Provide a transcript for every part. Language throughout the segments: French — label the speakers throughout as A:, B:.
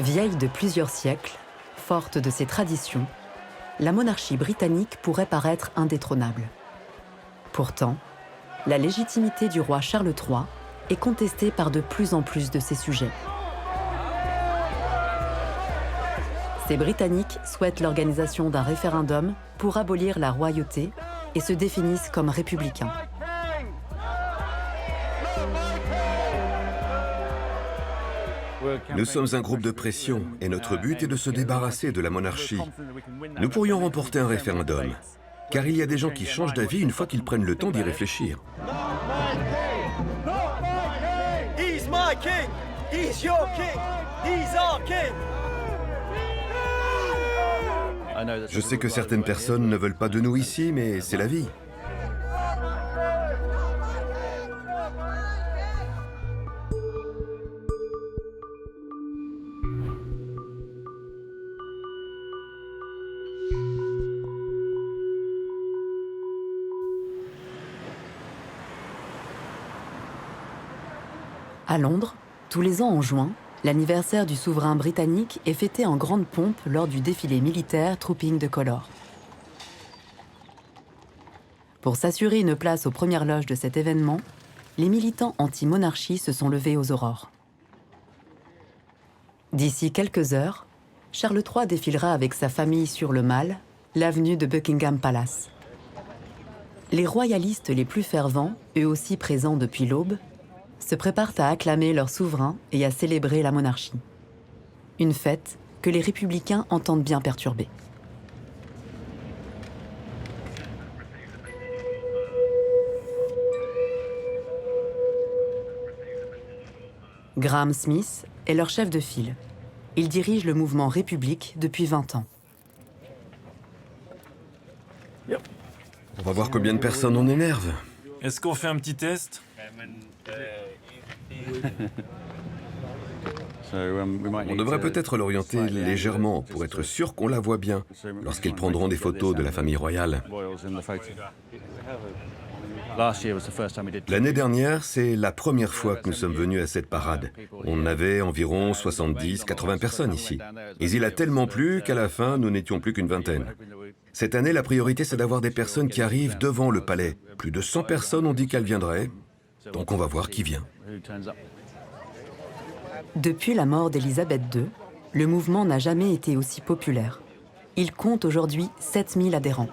A: Vieille de plusieurs siècles, forte de ses traditions, la monarchie britannique pourrait paraître indétrônable. Pourtant, la légitimité du roi Charles III est contestée par de plus en plus de ses sujets. Ces Britanniques souhaitent l'organisation d'un référendum pour abolir la royauté et se définissent comme républicains.
B: Nous sommes un groupe de pression et notre but est de se débarrasser de la monarchie. Nous pourrions remporter un référendum, car il y a des gens qui changent d'avis une fois qu'ils prennent le temps d'y réfléchir.
C: He's my king! He's your king! He's our king!
B: Je sais que certaines personnes ne veulent pas de nous ici, mais c'est la vie.
A: À Londres, tous les ans en juin, l'anniversaire du souverain britannique est fêté en grande pompe lors du défilé militaire Trooping the Colour. Pour s'assurer une place aux premières loges de cet événement, les militants anti-monarchie se sont levés aux aurores. D'ici quelques heures, Charles III défilera avec sa famille sur le Mall, l'avenue de Buckingham Palace. Les royalistes les plus fervents, eux aussi présents depuis l'aube, se préparent à acclamer leur souverain et à célébrer la monarchie. Une fête que les républicains entendent bien perturber. Graham Smith est leur chef de file. Il dirige le mouvement République depuis 20 ans.
B: On va voir combien de personnes on énerve.
D: Est-ce qu'on fait un petit test?
B: On devrait peut-être l'orienter légèrement pour être sûr qu'on la voit bien lorsqu'ils prendront des photos de la famille royale. L'année dernière, c'est la première fois que nous sommes venus à cette parade. On avait environ 70-80 personnes ici. Et il a tellement plu qu'à la fin, nous n'étions plus qu'une vingtaine. Cette année, la priorité, c'est d'avoir des personnes qui arrivent devant le palais. Plus de 100 personnes ont dit qu'elles viendraient, donc on va voir qui vient.
A: Depuis la mort d'Élisabeth II, le mouvement n'a jamais été aussi populaire. Il compte aujourd'hui 7000 adhérents.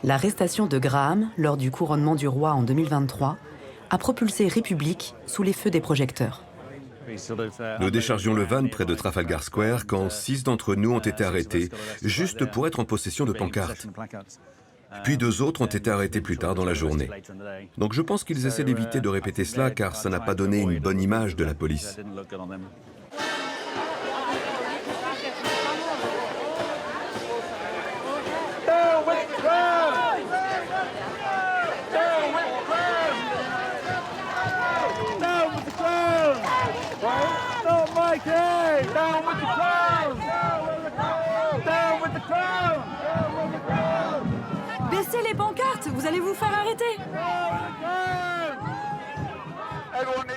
A: L'arrestation de Graham lors du couronnement du roi en 2023 a propulsé République sous les feux des projecteurs.
B: Nous déchargions le van près de Trafalgar Square quand 6 d'entre nous ont été arrêtés, juste pour être en possession de pancartes. Puis 2 autres ont été arrêtés plus tard dans la journée. Donc je pense qu'ils essaient d'éviter de répéter cela car ça n'a pas donné une bonne image de la police.
E: Baissez les pancartes, vous allez vous faire arrêter.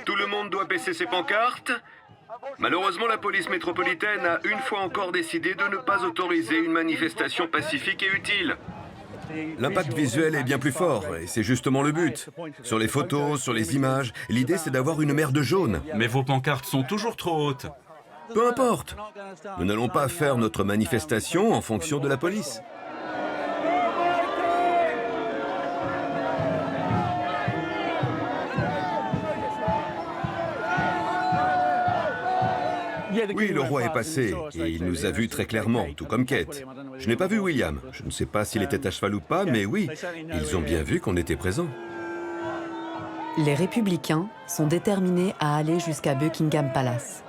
B: Tout le monde doit baisser ses pancartes. Malheureusement, la police métropolitaine a une fois encore décidé de ne pas autoriser une manifestation pacifique et utile. L'impact visuel est bien plus fort, et c'est justement le but. Sur les photos, sur les images, l'idée c'est d'avoir une mer de jaune.
D: Mais vos pancartes sont toujours trop hautes.
B: Peu importe. Nous n'allons pas faire notre manifestation en fonction de la police. Oui, le roi est passé, et il nous a vus très clairement, tout comme Kate. Je n'ai pas vu William. Je ne sais pas s'il était à cheval ou pas, mais oui, ils ont bien vu qu'on était présents.
A: Les républicains sont déterminés à aller jusqu'à Buckingham Palace.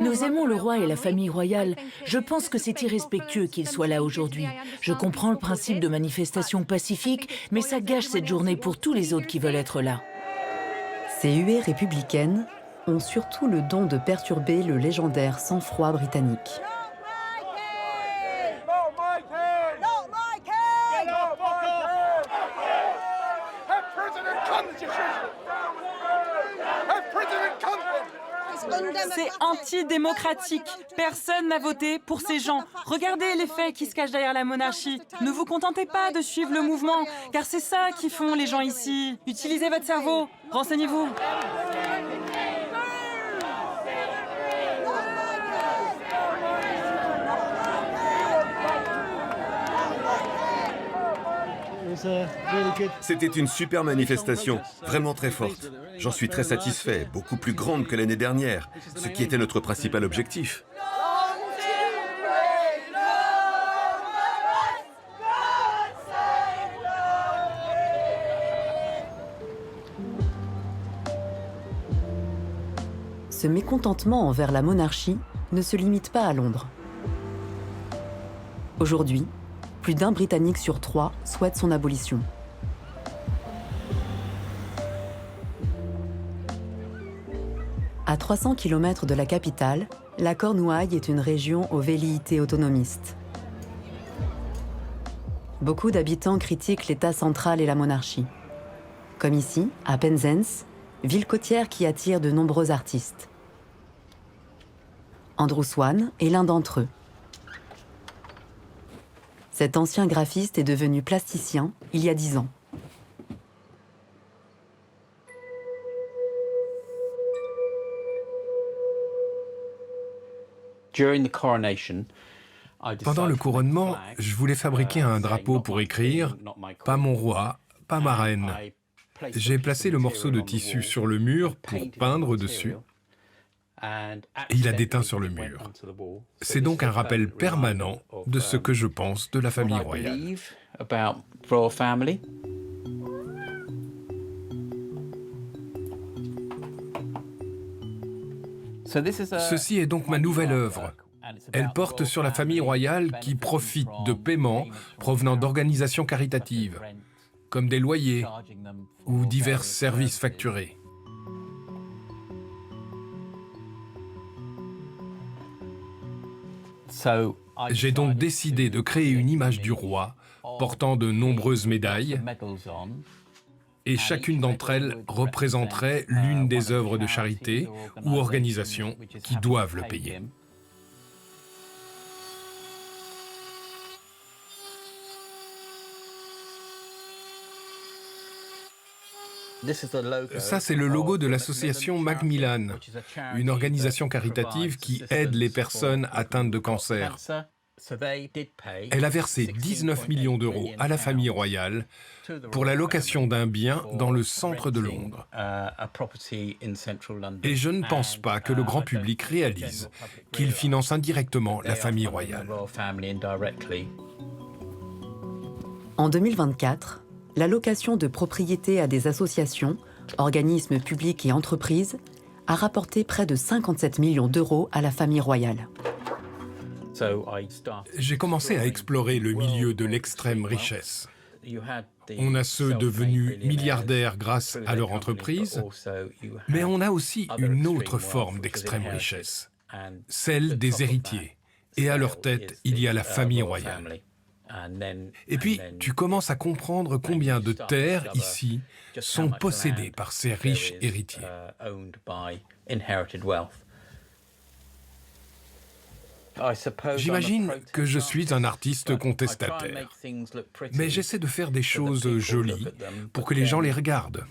E: Nous aimons le roi et la famille royale. Je pense que c'est irrespectueux qu'il soit là aujourd'hui. Je comprends le principe de manifestation pacifique, mais ça gâche cette journée pour tous les autres qui veulent être là.
A: Ces huées républicaines ont surtout le don de perturber le légendaire sang-froid britannique.
F: monarchie démocratique. Personne n'a voté pour ces gens. Regardez les faits qui se cachent derrière la monarchie. Ne vous contentez pas de suivre le mouvement, car c'est ça qui font les gens ici. Utilisez votre cerveau, renseignez-vous.
B: C'était une super manifestation, vraiment très forte. J'en suis très satisfait, beaucoup plus grande que l'année dernière, ce qui était notre principal objectif.
A: Ce mécontentement envers la monarchie ne se limite pas à Londres. Aujourd'hui, plus d'1 Britannique sur 3 souhaite son abolition. À 300 km de la capitale, la Cornouaille est une région aux velléités autonomistes. Beaucoup d'habitants critiquent l'État central et la monarchie. Comme ici, à Penzance, ville côtière qui attire de nombreux artistes. Andrew Swan est l'un d'entre eux. Cet ancien graphiste est devenu plasticien il y a 10 ans.
G: Pendant le couronnement, je voulais fabriquer un drapeau pour écrire « Pas mon roi, pas ma reine ». J'ai placé le morceau de tissu sur le mur pour peindre dessus. Et il a déteint sur le mur. C'est donc un rappel permanent de ce que je pense de la famille royale. Ceci est donc ma nouvelle œuvre. Elle porte sur la famille royale qui profite de paiements provenant d'organisations caritatives, comme des loyers ou divers services facturés. J'ai donc décidé de créer une image du roi portant de nombreuses médailles, et chacune d'entre elles représenterait l'une des œuvres de charité ou organisations qui doivent le payer. Ça, c'est le logo de l'association Macmillan, une organisation caritative qui aide les personnes atteintes de cancer. Elle a versé 19 millions d'euros à la famille royale pour la location d'un bien dans le centre de Londres. Et je ne pense pas que le grand public réalise qu'il finance indirectement la famille royale.
A: En 2024, la location de propriétés à des associations, organismes publics et entreprises a rapporté près de 57 millions d'euros à la famille royale.
G: J'ai commencé à explorer le milieu de l'extrême richesse. On a ceux devenus milliardaires grâce à leur entreprise, mais on a aussi une autre forme d'extrême richesse, celle des héritiers. Et à leur tête, il y a la famille royale. Et puis, tu commences à comprendre combien de terres, ici, sont possédées par ces riches héritiers. J'imagine que je suis un artiste contestataire, mais j'essaie de faire des choses jolies pour que les gens les regardent,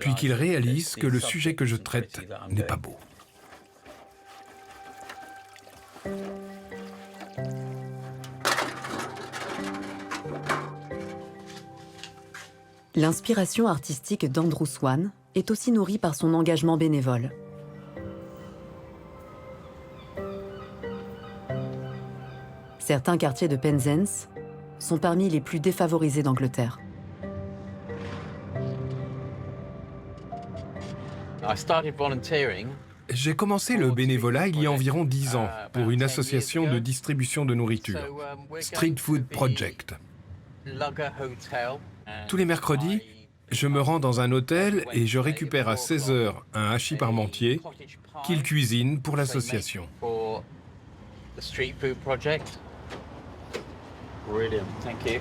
G: puis qu'ils réalisent que le sujet que je traite n'est pas beau.
A: L'inspiration artistique d'Andrew Swan est aussi nourrie par son engagement bénévole. Certains quartiers de Penzance sont parmi les plus défavorisés d'Angleterre.
G: J'ai commencé le bénévolat il y a environ 10 ans pour une association de distribution de nourriture, Street Food Project. Tous les mercredis, je me rends dans un hôtel et je récupère à 16h un hachis parmentier qu'il cuisine pour l'association.
H: Brilliant, thank you.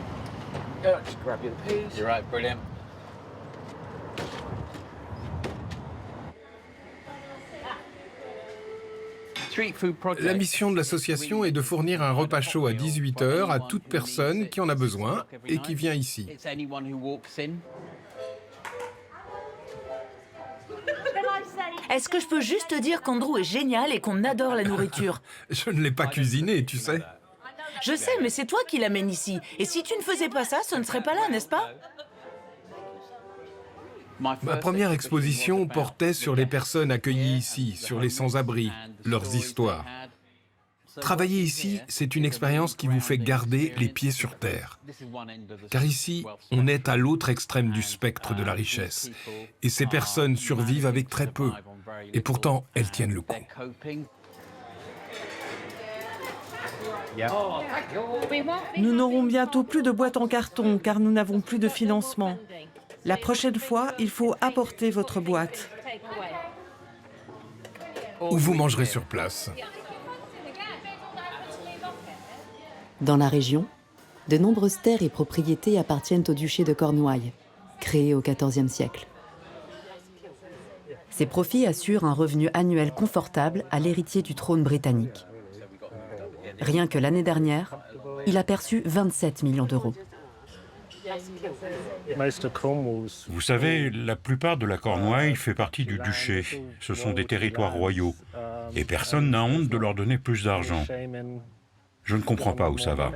H: Just grab you the peas. You're right, brilliant.
G: La mission de l'association est de fournir un repas chaud à 18 h à toute personne qui en a besoin et qui vient ici.
E: Est-ce que je peux juste te dire qu'Andrew est génial et qu'on adore la nourriture?
G: Je ne l'ai pas cuisiné, tu sais.
E: Je sais, mais c'est toi qui l'amène ici. Et si tu ne faisais pas ça, ce ne serait pas là, n'est-ce pas?
G: Ma première exposition portait sur les personnes accueillies ici, sur les sans-abri, leurs histoires. Travailler ici, c'est une expérience qui vous fait garder les pieds sur terre. Car ici, on est à l'autre extrême du spectre de la richesse. Et ces personnes survivent avec très peu. Et pourtant, elles tiennent le coup.
I: Nous n'aurons bientôt plus de boîtes en carton car nous n'avons plus de financement. La prochaine fois, il faut apporter votre boîte.
G: Ou vous mangerez sur place.
A: Dans la région, de nombreuses terres et propriétés appartiennent au duché de Cornouailles, créé au XIVe siècle. Ces profits assurent un revenu annuel confortable à l'héritier du trône britannique. Rien que l'année dernière, il a perçu 27 millions d'euros.
J: Vous savez, la plupart de la Cornouaille fait partie du duché. Ce sont des territoires royaux. Et personne n'a honte de leur donner plus d'argent. Je ne comprends pas où ça va.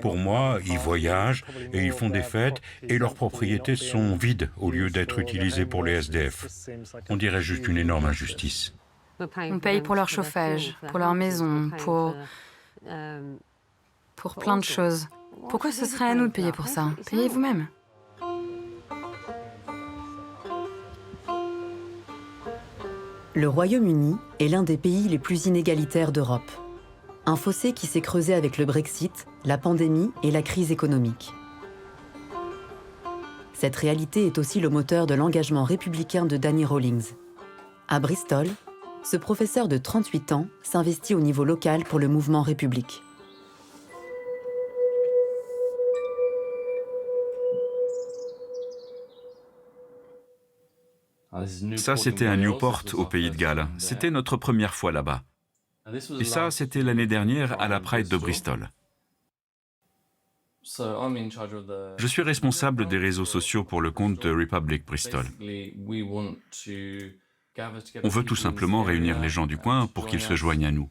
J: Pour moi, ils voyagent et ils font des fêtes et leurs propriétés sont vides au lieu d'être utilisées pour les SDF. On dirait juste une énorme injustice.
K: On paye pour leur chauffage, pour leur maison, pour plein de choses. Pourquoi ce serait à nous de payer pour ça? Payez vous-même.
A: Le Royaume-Uni est l'un des pays les plus inégalitaires d'Europe. Un fossé qui s'est creusé avec le Brexit, la pandémie et la crise économique. Cette réalité est aussi le moteur de l'engagement républicain de Danny Rawlings. À Bristol, ce professeur de 38 ans s'investit au niveau local pour le mouvement République.
L: Ça, c'était à Newport, au Pays de Galles. C'était notre première fois là-bas. Et ça, c'était l'année dernière à la Pride de Bristol. Je suis responsable des réseaux sociaux pour le compte de Republic Bristol. On veut tout simplement réunir les gens du coin pour qu'ils se joignent à nous.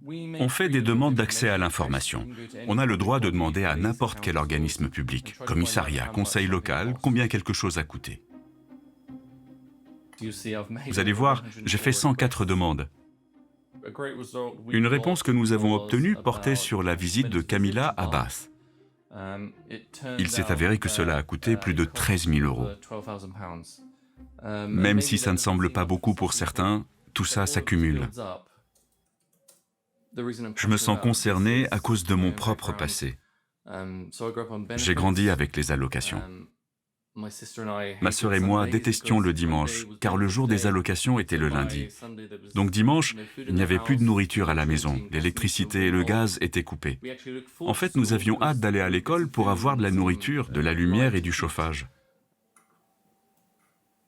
L: On fait des demandes d'accès à l'information. On a le droit de demander à n'importe quel organisme public, commissariat, conseil local, combien quelque chose a coûté. Vous allez voir, j'ai fait 104 demandes. Une réponse que nous avons obtenue portait sur la visite de Camilla à Bath. Il s'est avéré que cela a coûté plus de 13 000 euros. Même si ça ne semble pas beaucoup pour certains, tout ça s'accumule. Je me sens concerné à cause de mon propre passé. J'ai grandi avec les allocations. Ma sœur et moi détestions le dimanche, car le jour des allocations était le lundi. Donc dimanche, il n'y avait plus de nourriture à la maison, l'électricité et le gaz étaient coupés. En fait, nous avions hâte d'aller à l'école pour avoir de la nourriture, de la lumière et du chauffage.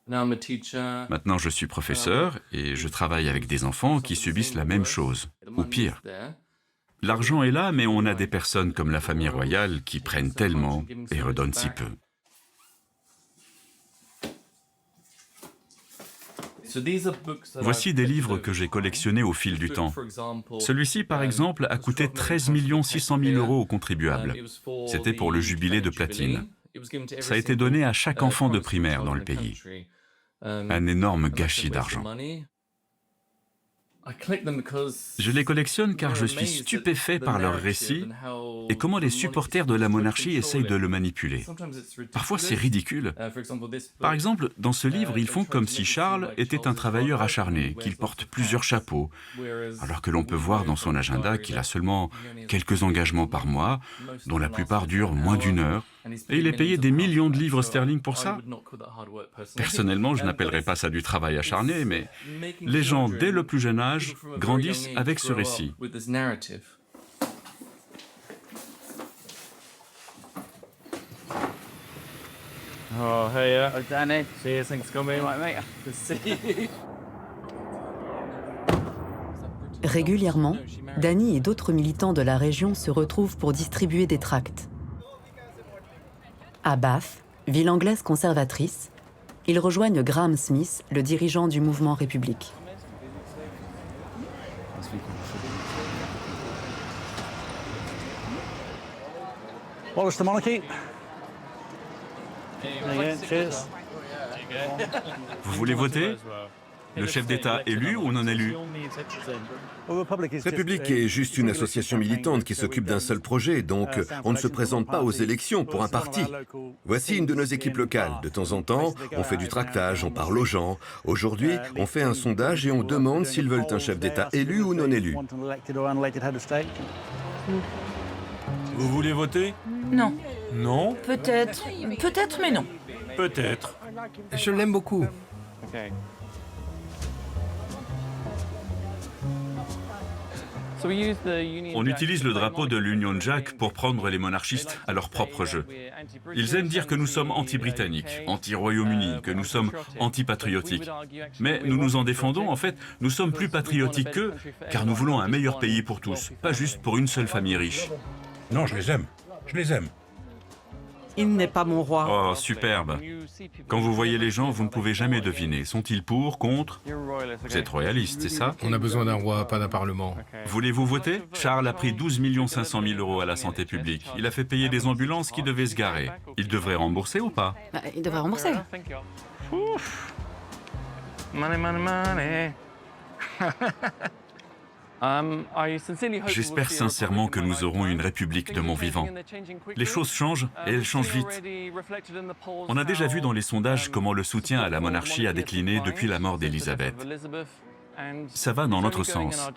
L: Maintenant, je suis professeur et je travaille avec des enfants qui subissent la même chose, ou pire. L'argent est là, mais on a des personnes comme la famille royale qui prennent tellement et redonnent si peu. Voici des livres que j'ai collectionnés au fil du temps. Celui-ci, par exemple, a coûté 13 600 000 euros aux contribuables. C'était pour le jubilé de platine. Ça a été donné à chaque enfant de primaire dans le pays. Un énorme gâchis d'argent. Je les collectionne car je suis stupéfait par leurs récits et comment les supporters de la monarchie essayent de le manipuler. Parfois, c'est ridicule. Par exemple, dans ce livre, ils font comme si Charles était un travailleur acharné, qu'il porte plusieurs chapeaux, alors que l'on peut voir dans son agenda qu'il a seulement quelques engagements par mois, dont la plupart durent moins d'1 heure, et il est payé des millions de livres sterling pour ça. Personnellement, je n'appellerais pas ça du travail acharné, mais les gens, dès le plus jeune âge, grandissent avec ce récit.
H: Oh, hey, Danny. See you, thanks for coming, mate. Good to see you.
A: Régulièrement, Danny et d'autres militants de la région se retrouvent pour distribuer des tracts. À Bath, ville anglaise conservatrice, ils rejoignent Graham Smith, le dirigeant du mouvement République.
M: Abolish the monarchy. Cheers.
L: Vous voulez voter? Le chef d'État élu ou non élu?
N: République est juste une association militante qui s'occupe d'un seul projet, donc on ne se présente pas aux élections pour un parti. Voici une de nos équipes locales. De temps en temps, on fait du tractage, on parle aux gens. Aujourd'hui, on fait un sondage et on demande s'ils veulent un chef d'État élu ou non élu.
D: Vous voulez voter?
E: Non.
D: Non?
E: Peut-être. Peut-être, mais non.
D: Peut-être.
G: Je l'aime beaucoup.
L: On utilise le drapeau de l'Union Jack pour prendre les monarchistes à leur propre jeu. Ils aiment dire que nous sommes anti-britanniques, anti-Royaume-Uni, que nous sommes anti-patriotiques. Mais nous nous en défendons, en fait, nous sommes plus patriotiques qu'eux, car nous voulons un meilleur pays pour tous, pas juste pour une seule famille riche.
J: Non, je les aime. Je les aime.
I: Il n'est pas mon roi.
L: Oh, superbe. Quand vous voyez les gens, vous ne pouvez jamais deviner. Sont-ils pour, contre? Vous êtes royaliste, c'est ça?
G: On a besoin d'un roi, pas d'un parlement.
L: Voulez-vous voter? Charles a pris 12 500 000 € à la santé publique. Il a fait payer des ambulances qui devaient se garer. Il devrait rembourser ou pas?
K: Il devrait rembourser.
H: Money, money, money.
L: J'espère sincèrement que nous aurons une république de mon vivant. Les choses changent et elles changent vite. On a déjà vu dans les sondages comment le soutien à la monarchie a décliné depuis la mort d'Élisabeth. Ça va dans notre sens.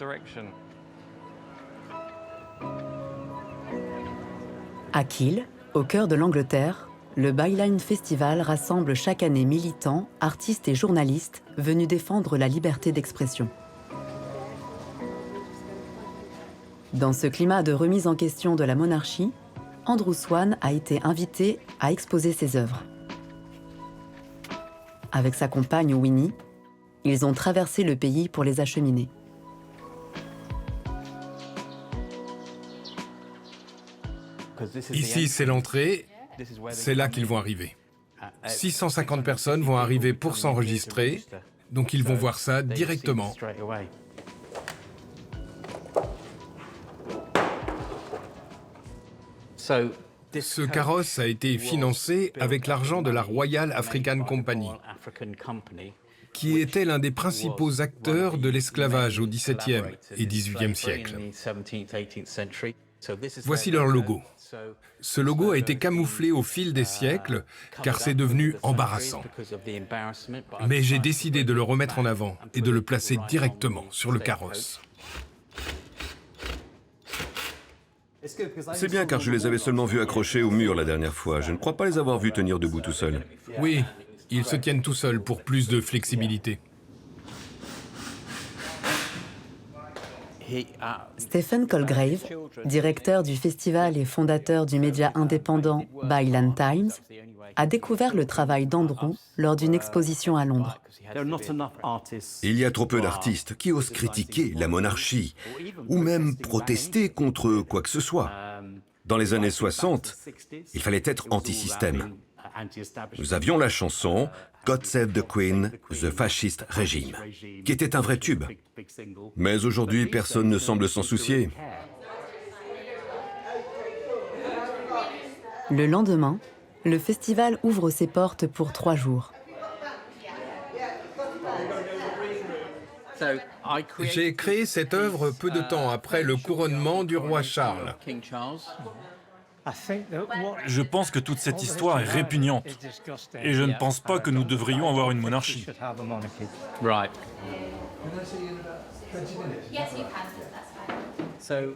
A: À Kiel, au cœur de l'Angleterre, le Byline Festival rassemble chaque année militants, artistes et journalistes venus défendre la liberté d'expression. Dans ce climat de remise en question de la monarchie, Andrew Swan a été invité à exposer ses œuvres. Avec sa compagne Winnie, ils ont traversé le pays pour les acheminer.
G: Ici, c'est l'entrée. C'est là qu'ils vont arriver. 650 personnes vont arriver pour s'enregistrer, donc ils vont voir ça directement. Ce carrosse a été financé avec l'argent de la Royal African Company, qui était l'un des principaux acteurs de l'esclavage au XVIIe et XVIIIe siècle. Voici leur logo. Ce logo a été camouflé au fil des siècles, car c'est devenu embarrassant. Mais j'ai décidé de le remettre en avant et de le placer directement sur le carrosse.
N: C'est bien car je les avais seulement vus accrochés au mur la dernière fois. Je ne crois pas les avoir vus tenir debout tout seuls.
G: Oui, ils se tiennent tout seuls pour plus de flexibilité.
A: Stephen Colgrave, directeur du festival et fondateur du média indépendant Byline Times, a découvert le travail d'Andrew lors d'une exposition à Londres.
N: Il y a trop peu d'artistes qui osent critiquer la monarchie ou même protester contre quoi que ce soit. Dans les années 60, il fallait être anti-système. Nous avions la chanson « God Save the Queen, the Fascist Regime », qui était un vrai tube. Mais aujourd'hui, personne ne semble s'en soucier.
A: Le lendemain, le festival ouvre ses portes pour 3 jours.
G: J'ai créé cette œuvre peu de temps après le couronnement du roi Charles.
D: Je pense que toute cette histoire est répugnante. Et je ne pense pas que nous devrions avoir une monarchie.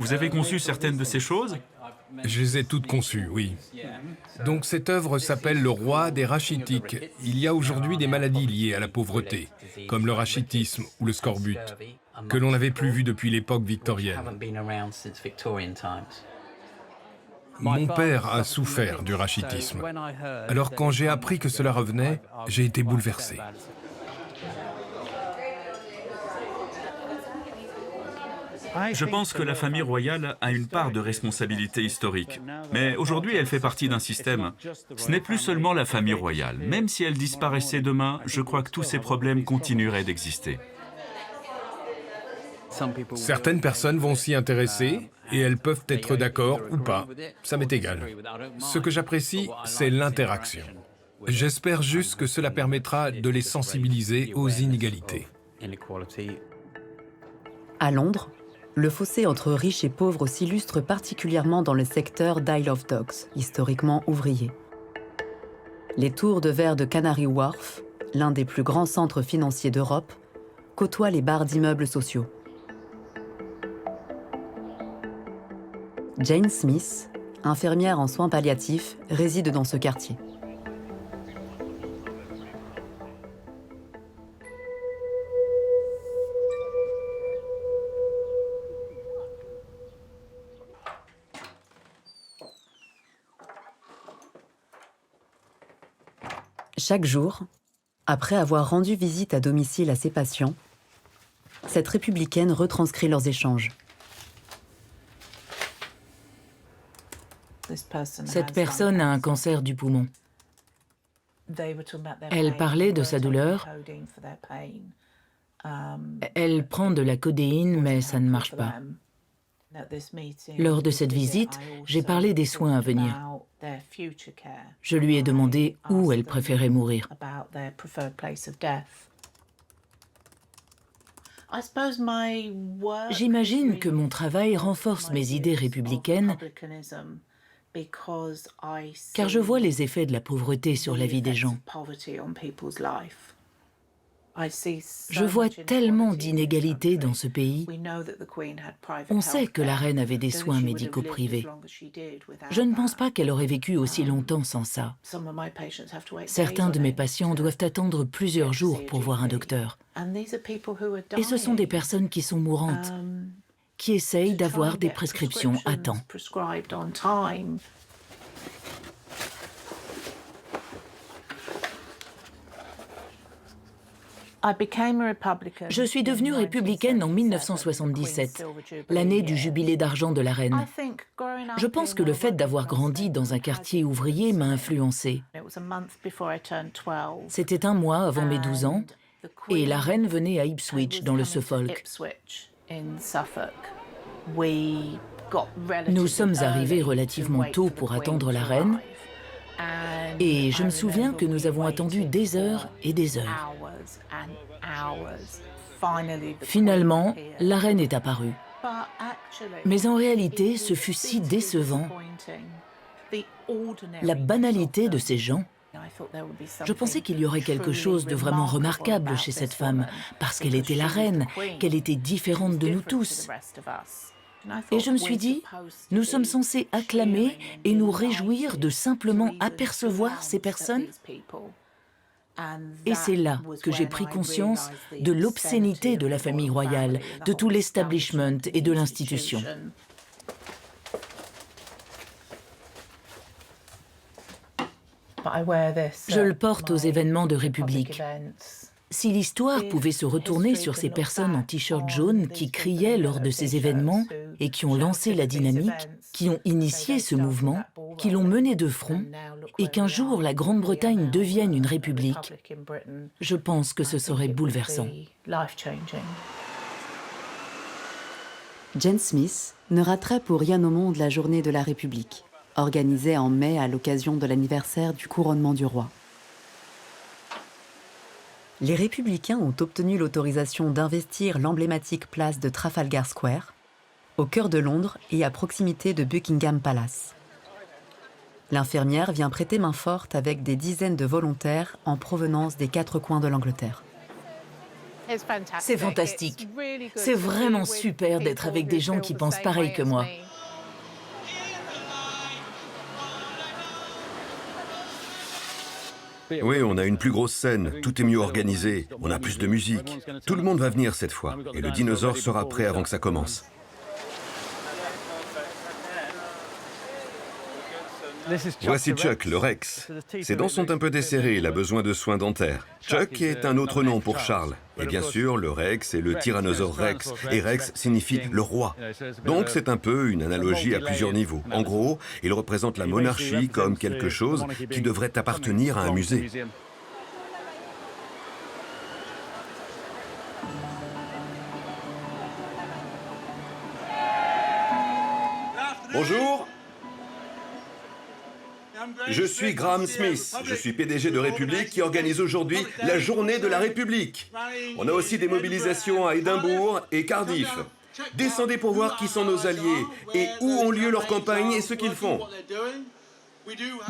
L: Vous avez conçu certaines de ces choses?
G: Je les ai toutes conçues, oui. Donc cette œuvre s'appelle Le roi des rachitiques. Il y a aujourd'hui des maladies liées à la pauvreté, comme le rachitisme ou le scorbut, que l'on n'avait plus vu depuis l'époque victorienne. Mon père a souffert du rachitisme. Alors quand j'ai appris que cela revenait, j'ai été bouleversé.
L: Je pense que la famille royale a une part de responsabilité historique. Mais aujourd'hui, elle fait partie d'un système. Ce n'est plus seulement la famille royale. Même si elle disparaissait demain, je crois que tous ces problèmes continueraient d'exister.
G: Certaines personnes vont s'y intéresser et elles peuvent être d'accord ou pas. Ça m'est égal. Ce que j'apprécie, c'est l'interaction. J'espère juste que cela permettra de les sensibiliser aux inégalités.
A: À Londres, le fossé entre riches et pauvres s'illustre particulièrement dans le secteur d'Isle of Dogs, historiquement ouvrier. Les tours de verre de Canary Wharf, l'un des plus grands centres financiers d'Europe, côtoient les barres d'immeubles sociaux. Jane Smith, infirmière en soins palliatifs, réside dans ce quartier. Chaque jour, après avoir rendu visite à domicile à ses patients, cette républicaine retranscrit leurs échanges.
E: Cette personne a un cancer du poumon. Elle parlait de sa douleur. Elle prend de la codéine, mais ça ne marche pas. Lors de cette visite, j'ai parlé des soins à venir. Je lui ai demandé où elle préférait mourir. J'imagine que mon travail renforce mes idées républicaines, car je vois les effets de la pauvreté sur la vie des gens. Je vois tellement d'inégalités dans ce pays. On sait que la reine avait des soins médicaux privés. Je ne pense pas qu'elle aurait vécu aussi longtemps sans ça. Certains de mes patients doivent attendre plusieurs jours pour voir un docteur. Et ce sont des personnes qui sont mourantes, qui essayent d'avoir des prescriptions à temps. Je suis devenue républicaine en 1977, l'année du jubilé d'argent de la reine. Je pense que le fait d'avoir grandi dans un quartier ouvrier m'a influencée. C'était un mois avant mes 12 ans, et la reine venait à Ipswich, dans le Suffolk. Nous sommes arrivés relativement tôt pour attendre la reine, et je me souviens que nous avons attendu des heures et des heures. Finalement, la reine est apparue. Mais en réalité, ce fut si décevant. La banalité de ces gens. Je pensais qu'il y aurait quelque chose de vraiment remarquable chez cette femme, parce qu'elle était la reine, qu'elle était différente de nous tous. Et je me suis dit, nous sommes censés acclamer et nous réjouir de simplement apercevoir ces personnes. Et c'est là que j'ai pris conscience de l'obscénité de la famille royale, de tout l'establishment et de l'institution. Je le porte aux événements de République. Si l'histoire pouvait se retourner sur ces personnes en t-shirt jaune qui criaient lors de ces événements et qui ont lancé la dynamique, qui ont initié ce mouvement, qui l'ont mené de front, et qu'un jour la Grande-Bretagne devienne une république, je pense que ce serait bouleversant.
A: Jane Smith ne raterait pour rien au monde la journée de la République, organisée en mai à l'occasion de l'anniversaire du couronnement du roi. Les républicains ont obtenu l'autorisation d'investir l'emblématique place de Trafalgar Square, au cœur de Londres et à proximité de Buckingham Palace. L'infirmière vient prêter main forte avec des dizaines de volontaires en provenance des 4 coins de l'Angleterre.
E: C'est fantastique. C'est vraiment super d'être avec des gens qui pensent pareil que moi.
N: Oui, on a une plus grosse scène, tout est mieux organisé, on a plus de musique. Tout le monde va venir cette fois, et le dinosaure sera prêt avant que ça commence. Voici Chuck, le Rex. Ses dents sont un peu desserrées, il a besoin de soins dentaires. Chuck est un autre nom pour Charles. Et bien sûr, le Rex est le Tyrannosaure Rex, et Rex signifie le roi. Donc c'est un peu une analogie à plusieurs niveaux. En gros, il représente la monarchie comme quelque chose qui devrait appartenir à un musée. Bonjour. Je suis Graham Smith, je suis PDG de République qui organise aujourd'hui la journée de la République. On a aussi des mobilisations à Édimbourg et Cardiff. Descendez pour voir qui sont nos alliés et où ont lieu leurs campagnes et ce qu'ils font.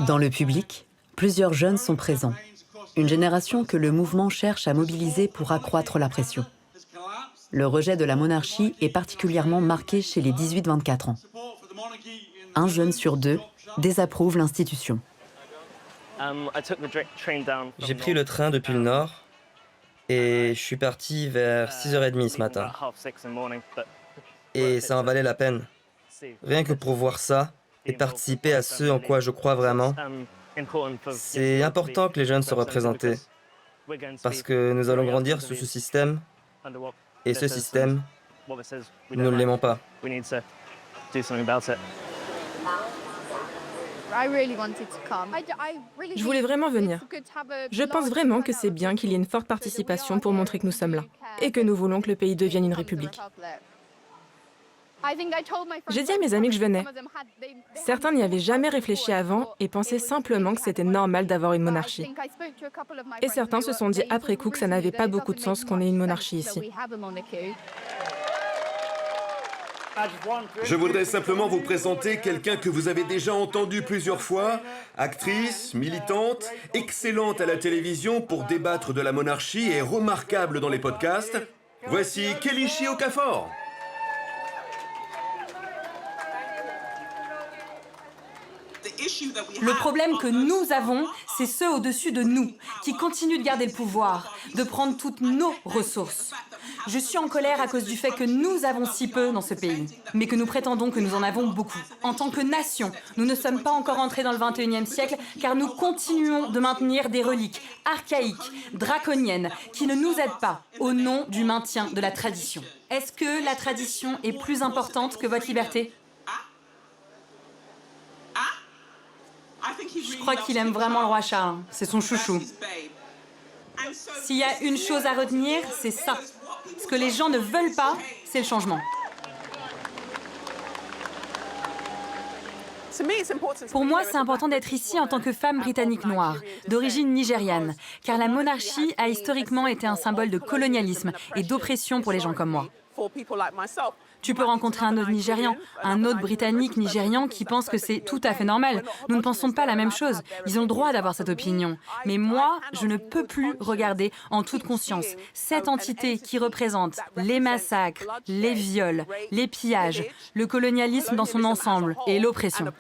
A: Dans le public, plusieurs jeunes sont présents. Une génération que le mouvement cherche à mobiliser pour accroître la pression. Le rejet de la monarchie est particulièrement marqué chez les 18-24 ans. Un jeune sur deux désapprouve l'institution.
O: J'ai pris le train depuis le nord et je suis parti vers 6h30 ce matin. Et ça en valait la peine. Rien que pour voir ça et participer à ce en quoi je crois vraiment. C'est important que les jeunes soient représentés parce que nous allons grandir sous ce système et ce système, nous ne l'aimons pas.
P: Je voulais vraiment venir. Je pense vraiment que c'est bien qu'il y ait une forte participation pour montrer que nous sommes là et que nous voulons que le pays devienne une république. J'ai dit à mes amis que je venais. Certains n'y avaient jamais réfléchi avant et pensaient simplement que c'était normal d'avoir une monarchie. Et certains se sont dit après coup que ça n'avait pas beaucoup de sens qu'on ait une monarchie ici.
N: Je voudrais simplement vous présenter quelqu'un que vous avez déjà entendu plusieurs fois, actrice, militante, excellente à la télévision pour débattre de la monarchie et remarquable dans les podcasts. Voici Kelichi Okafor.
F: Le problème que nous avons, c'est ceux au-dessus de nous, qui continuent de garder le pouvoir, de prendre toutes nos ressources. Je suis en colère à cause du fait que nous avons si peu dans ce pays, mais que nous prétendons que nous en avons beaucoup. En tant que nation, nous ne sommes pas encore entrés dans le 21e siècle, car nous continuons de maintenir des reliques archaïques, draconiennes, qui ne nous aident pas, au nom du maintien de la tradition. Est-ce que la tradition est plus importante que votre liberté ? Je crois qu'il aime vraiment le roi Charles. C'est son chouchou. S'il y a une chose à retenir, c'est ça. Ce que les gens ne veulent pas, c'est le changement. Pour moi, c'est important d'être ici en tant que femme britannique noire, d'origine nigériane, car la monarchie a historiquement été un symbole de colonialisme et d'oppression pour les gens comme moi. Tu peux rencontrer un autre Nigérian, un autre Britannique nigérian qui pense que c'est tout à fait normal. Nous ne pensons pas la même chose. Ils ont le droit d'avoir cette opinion. Mais moi, je ne peux plus regarder en toute conscience cette entité qui représente les massacres, les viols, les pillages, le colonialisme dans son ensemble et l'oppression.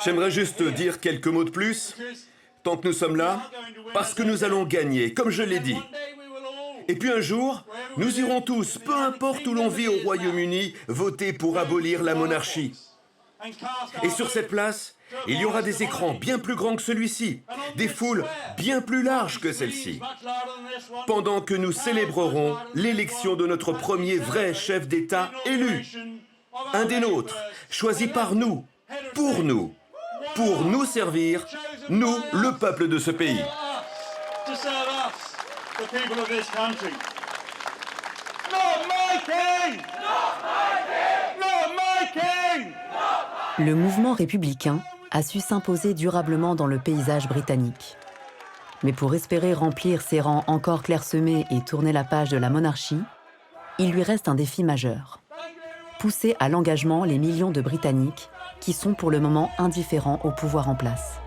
N: J'aimerais juste dire quelques mots de plus. Tant que nous sommes là, parce que nous allons gagner, comme je l'ai dit. Et puis un jour, nous irons tous, peu importe où l'on vit au Royaume-Uni, voter pour abolir la monarchie. Et sur cette place, il y aura des écrans bien plus grands que celui-ci, des foules bien plus larges que celle-ci, pendant que nous célébrerons l'élection de notre premier vrai chef d'État élu, un des nôtres, choisi par nous, pour nous servir, nous, le peuple de ce pays.
A: Le mouvement républicain a su s'imposer durablement dans le paysage britannique. Mais pour espérer remplir ses rangs encore clairsemés et tourner la page de la monarchie, il lui reste un défi majeur. Pousser à l'engagement les millions de Britanniques qui sont pour le moment indifférents au pouvoir en place.